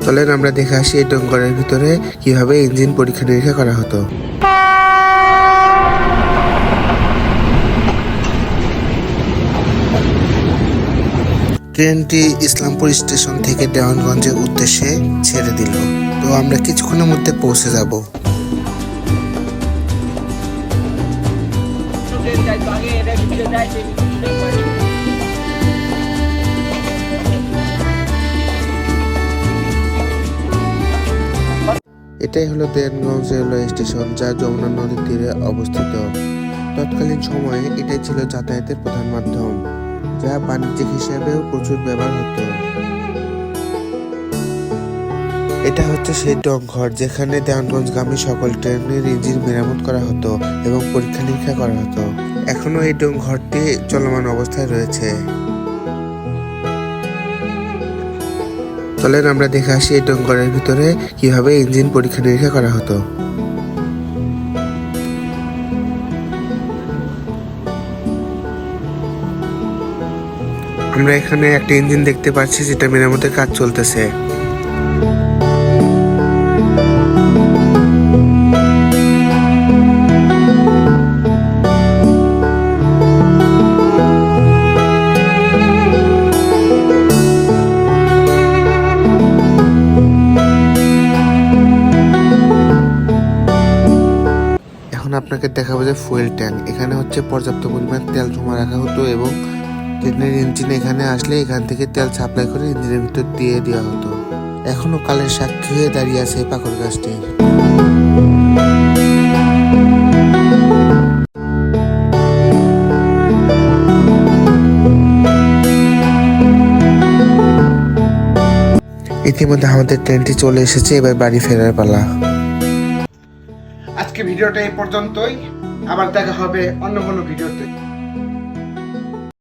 চলেন আমরা দেখে আসি এই ডোঙ্গরের ভিতরে কিভাবে ইঞ্জিন পরীক্ষা নিরীক্ষা করা হতো। ট্রেনটি ইসলামপুর স্টেশন থেকে দেওয়ানগঞ্জের উদ্দেশ্যে ছেড়ে দিল। তো আমরা কিছুক্ষণের মধ্যে পৌঁছে যাব। এটাই হলো দেওয়ানগঞ্জ রেলওয়ে স্টেশন, যা যমুনা নদীর তীরে অবস্থিত। তৎকালীন সময়ে এটাই ছিল যাতায়াতের প্রধান মাধ্যম, যা বাণিজ্যিক হিসেবেও প্রচুর ব্যবহার হতো। এটা হচ্ছে সেই ডোমঘর যেখানে দেওয়ানগঞ্জগামী সকল ট্রেনের ইঞ্জিন মেরামত করা হতো এবং পরীক্ষা নিরীক্ষা করা হতো। এখনো এই ডোমঘরটি চলমান অবস্থায় রয়েছে। চলেন আমরা দেখে আসি এই ডোমঘরের ভিতরে কিভাবে ইঞ্জিন পরীক্ষা নিরীক্ষা করা হতো। আমরা এখানে একটা ইঞ্জিন দেখতে পাচ্ছি যেটা মেরামতের কাজ চলতেছে। এখন আপনাকে দেখাবো যে ফুয়েল ট্যাঙ্ক। এখানে হচ্ছে পর্যাপ্ত পরিমাণ তেল জমা রাখা হতো এবং ট্রেনের ইঞ্জিন এখানে আসলে এখান থেকে তেল সাপ্লাই করে ইঞ্জিনের ভিতর দিয়ে দেওয়া হতো। এখনো কালের সাক্ষী হয়ে দাঁড়িয়ে আছে পাকড় গাছটি। ইতিমধ্যে আমাদের ট্রেনটি চলে এসেছে, এবার বাড়ি ফেরার পালা। আজকে ভিডিওটা এই পর্যন্তই, আবার দেখা হবে অন্য কোনো ভিডিওতে।